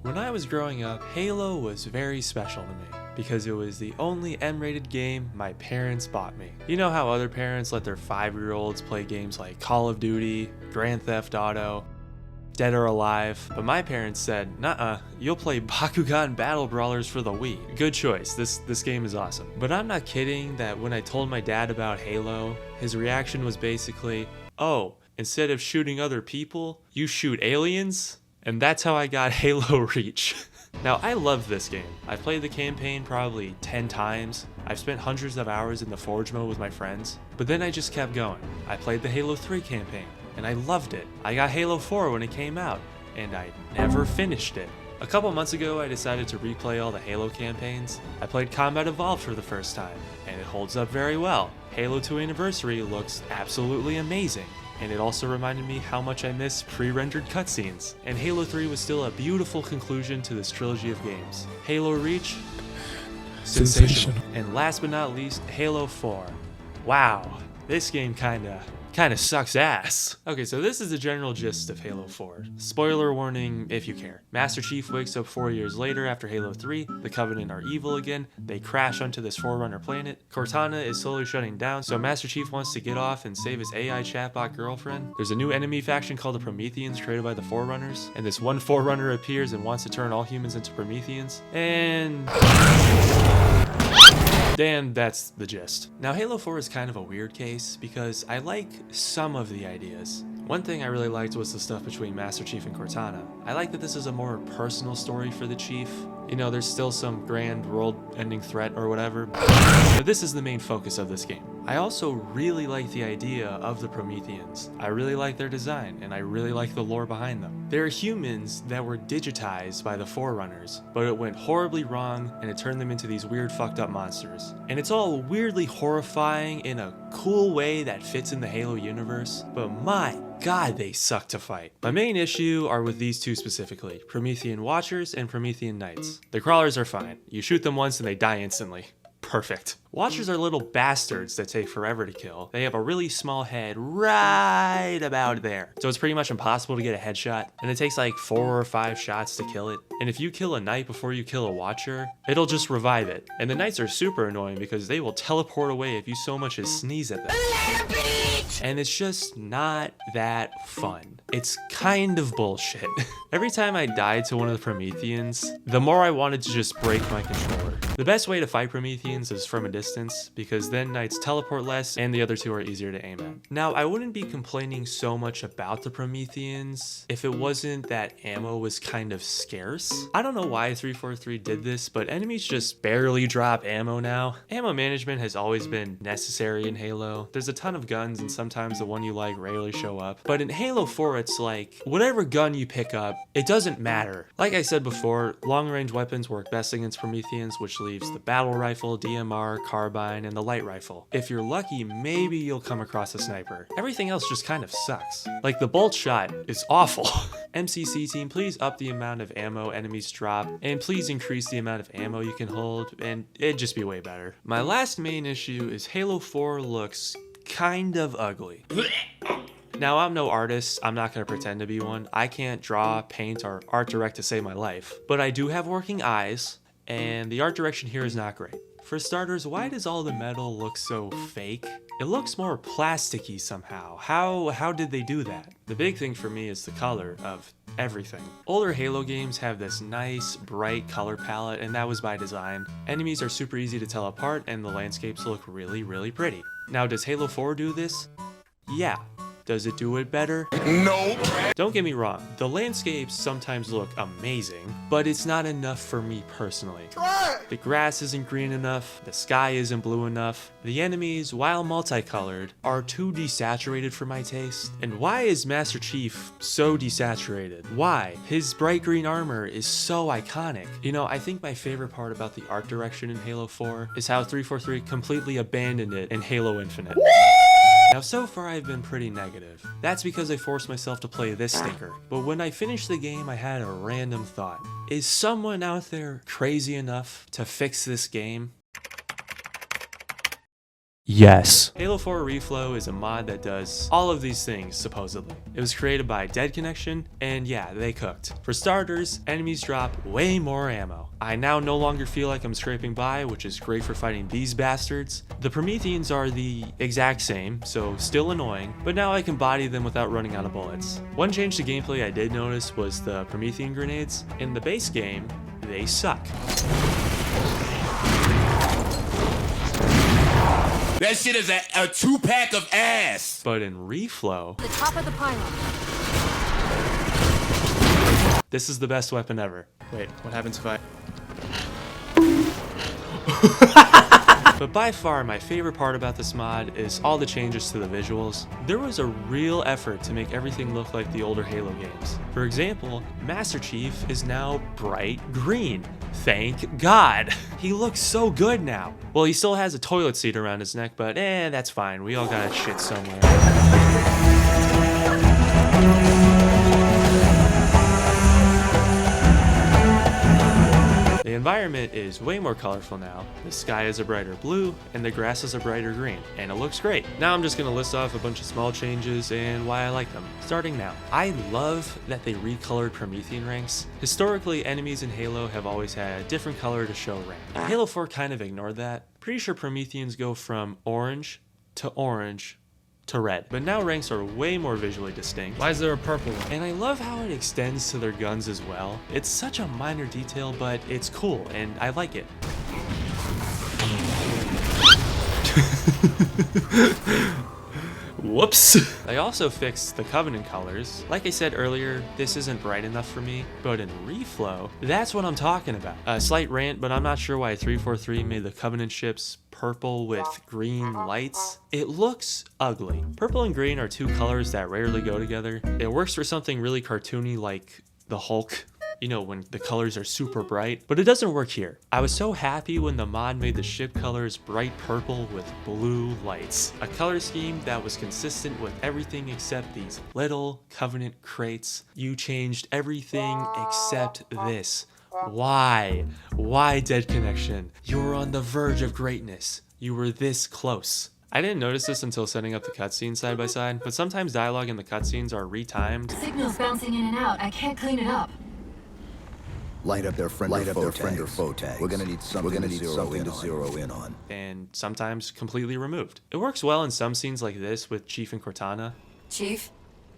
When I was growing up, Halo was very special to me because it was the only M-rated game my parents bought me. You know how other parents let their 5-year-olds play games like Call of Duty, Grand Theft Auto, Dead or Alive, but my parents said, "Nuh-uh, you'll play Bakugan Battle Brawlers for the Wii." Good choice, this game is awesome. But I'm not kidding that when I told my dad about Halo, his reaction was basically, "Oh, instead of shooting other people, you shoot aliens?" And that's how I got Halo Reach. Now, I love this game. I've played the campaign probably 10 times. I've spent hundreds of hours in the Forge mode with my friends, but then I just kept going. I played the Halo 3 campaign, and I loved it. I got Halo 4 when it came out, and I never finished it. A couple months ago, I decided to replay all the Halo campaigns. I played Combat Evolved for the first time, and it holds up very well. Halo 2 Anniversary looks absolutely amazing. And it also reminded me how much I miss pre-rendered cutscenes. And Halo 3 was still a beautiful conclusion to this trilogy of games. Halo Reach, sensational. And last but not least, Halo 4. Wow, this game kinda sucks ass. Okay, so this is the general gist of Halo 4. Spoiler warning if you care. Master Chief wakes up 4 years later after Halo 3. The Covenant are evil again. They crash onto this Forerunner planet. Cortana is slowly shutting down, so Master Chief wants to get off and save his AI chatbot girlfriend. There's a new enemy faction called the Prometheans created by the Forerunners, and this one Forerunner appears and wants to turn all humans into Prometheans. And that's the gist. Now, Halo 4 is kind of a weird case because I like some of the ideas. One thing I really liked was the stuff between Master Chief and Cortana. I like that this is a more personal story for the Chief. You know, there's still some grand world-ending threat or whatever, but this is the main focus of this game. I also really like the idea of the Prometheans. I really like their design, and I really like the lore behind them. They're humans that were digitized by the Forerunners, but it went horribly wrong, and it turned them into these weird fucked up monsters. And it's all weirdly horrifying in a cool way that fits in the Halo universe, but my God, they suck to fight. My main issue are with these two specifically, Promethean Watchers and Promethean Knights. The crawlers are fine. You shoot them once and they die instantly. Perfect. Watchers are little bastards that take forever to kill. They have a really small head right about there. So it's pretty much impossible to get a headshot, and it takes like 4 or 5 shots to kill it. And if you kill a knight before you kill a watcher, it'll just revive it. And the knights are super annoying because they will teleport away if you so much as sneeze at them. And it's just not that fun. It's kind of bullshit. Every time I died to one of the Prometheans, the more I wanted to just break my controller. The best way to fight Prometheans is from a distance, because then knights teleport less and the other two are easier to aim at. Now, I wouldn't be complaining so much about the Prometheans if it wasn't that ammo was kind of scarce. I don't know why 343 did this, but enemies just barely drop ammo now. Ammo management has always been necessary in Halo. There's a ton of guns and sometimes the one you like rarely show up. But in Halo 4, it's like, whatever gun you pick up, it doesn't matter. Like I said before, long-range weapons work best against Prometheans, which leaves the battle rifle, DMR, carbine, and the light rifle. If you're lucky, maybe you'll come across a sniper. Everything else just kind of sucks. Like, the bolt shot is awful. MCC team, please up the amount of ammo enemies drop, and please increase the amount of ammo you can hold, and it'd just be way better. My last main issue is Halo 4 looks kind of ugly. Now, I'm no artist, I'm not gonna pretend to be one. I can't draw, paint, or art direct to save my life. But I do have working eyes, and the art direction here is not great. For starters, why does all the metal look so fake? It looks more plasticky somehow. How did they do that? The big thing for me is the color of everything. Older Halo games have this nice, bright color palette, and that was by design. Enemies are super easy to tell apart, and the landscapes look really, really pretty. Now, does Halo 4 do this? Yeah. Does it do it better? No. Don't get me wrong, the landscapes sometimes look amazing, but it's not enough for me personally. Try. The grass isn't green enough, the sky isn't blue enough, the enemies, while multicolored, are too desaturated for my taste. And why is Master Chief so desaturated? Why? His bright green armor is so iconic. You know, I think my favorite part about the art direction in Halo 4 is how 343 completely abandoned it in Halo Infinite. Now, so far I've been pretty negative. That's because I forced myself to play this stinker. But when I finished the game, I had a random thought. Is someone out there crazy enough to fix this game? Yes. Halo 4 Reflow is a mod that does all of these things, supposedly. It was created by Dead Connection, and yeah, they cooked. For starters, enemies drop way more ammo. I now no longer feel like I'm scraping by, which is great for fighting these bastards. The Prometheans are the exact same, so still annoying, but now I can body them without running out of bullets. One change to gameplay I did notice was the Promethean grenades. In the base game, they suck. That shit is a 2-pack of ass. But in Reflow, The top of the pylon. this is the best weapon ever. Wait, what happens if I... But by far, my favorite part about this mod is all the changes to the visuals. There was a real effort to make everything look like the older Halo games. For example, Master Chief is now bright green. Thank God. He looks so good now. Well, he still has a toilet seat around his neck, but that's fine. We all got shit somewhere. The environment is way more colorful now. The sky is a brighter blue, and the grass is a brighter green, and it looks great. Now I'm just gonna list off a bunch of small changes and why I like them. Starting now. I love that they recolored Promethean ranks. Historically, enemies in Halo have always had a different color to show rank. Halo 4 kind of ignored that. Pretty sure Prometheans go from orange to red. But now ranks are way more visually distinct. Why is there a purple one? And I love how it extends to their guns as well. It's such a minor detail, but it's cool, and I like it. Whoops. I also fixed the Covenant colors. Like I said earlier, this isn't bright enough for me, but in Reflow, that's what I'm talking about. A slight rant, but I'm not sure why 343 made the Covenant ships purple with green lights. It looks ugly. Purple and green are two colors that rarely go together. It works for something really cartoony like the Hulk. You know, when the colors are super bright, but it doesn't work here. I was so happy when the mod made the ship colors bright purple with blue lights. A color scheme that was consistent with everything except these little Covenant crates. You changed everything except this. Why? Why, Dead Connection? You were on the verge of greatness. You were this close. I didn't notice this until setting up the cutscenes side by side, but sometimes dialogue in the cutscenes are retimed. Signal's bouncing in and out. I can't clean it up. Light up their friend or foe tags. We're gonna need something to zero in on. And sometimes completely removed. It works well in some scenes like this with Chief and Cortana. Chief?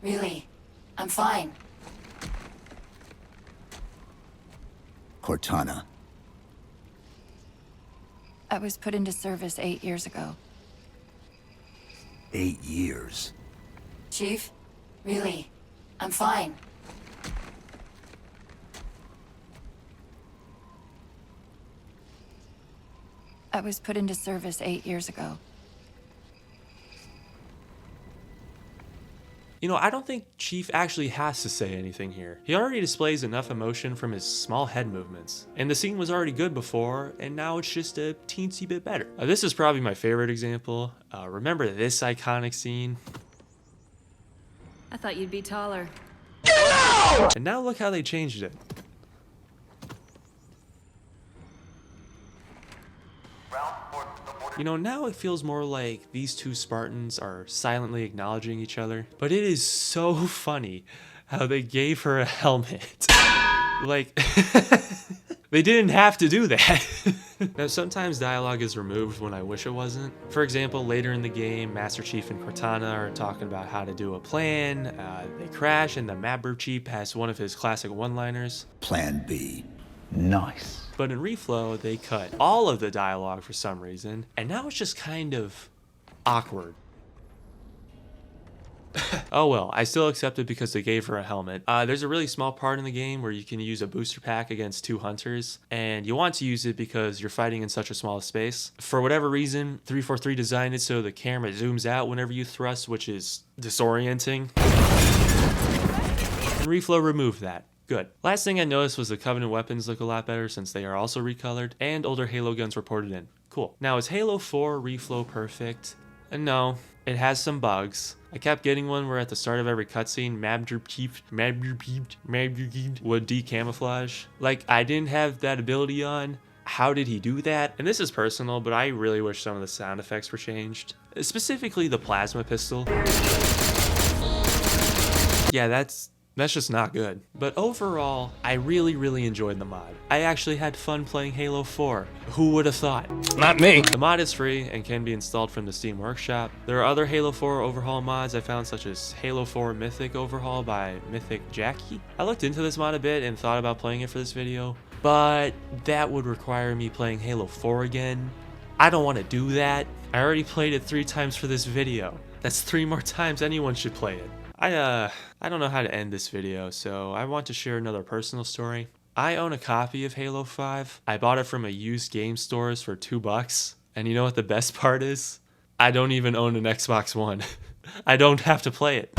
Really? I'm fine. Cortana. I was put into service 8 years ago. 8 years. Chief? Really? I'm fine. I was put into service 8 years ago. You know, I don't think Chief actually has to say anything here. He already displays enough emotion from his small head movements. And the scene was already good before, and now it's just a teensy bit better. This is probably my favorite example. Remember this iconic scene? I thought you'd be taller. And now look how they changed it. You know, now it feels more like these two Spartans are silently acknowledging each other. But it is so funny how they gave her a helmet. Like, they didn't have to do that. Now, sometimes dialogue is removed when I wish it wasn't. For example, later in the game, Master Chief and Cortana are talking about how to do a plan. They crash, and the Mapper Chief has one of his classic one-liners. Plan B. Nice. But in Reflow, they cut all of the dialogue for some reason, and now it's just kind of awkward. Oh well, I still accept it because they gave her a helmet. There's a really small part in the game where you can use a booster pack against two hunters, and you want to use it because you're fighting in such a small space. For whatever reason, 343 designed it so the camera zooms out whenever you thrust, which is disorienting. And Reflow removed that. Good. Last thing I noticed was the Covenant weapons look a lot better since they are also recolored, and older Halo guns were ported in. Cool. Now, is Halo 4 Reflow perfect? No, it has some bugs. I kept getting one where at the start of every cutscene, Master Chief would decamouflage. Like, I didn't have that ability on, how did he do that? And this is personal, but I really wish some of the sound effects were changed. Specifically the plasma pistol. Yeah, that's just not good. But overall, I really enjoyed the mod. I actually had fun playing Halo 4. Who would have thought? Not me. The mod is free and can be installed from the Steam Workshop. There are other Halo 4 overhaul mods I found, such as Halo 4 Mythic Overhaul by Mythic Jackie. I looked into this mod a bit and thought about playing it for this video, but that would require me playing Halo 4 again. I don't want to do that. I already played it 3 times for this video. That's 3 more times anyone should play it. I don't know how to end this video, so I want to share another personal story. I own a copy of Halo 5. I bought it from a used game stores for $2. And you know what the best part is? I don't even own an Xbox One. I don't have to play it.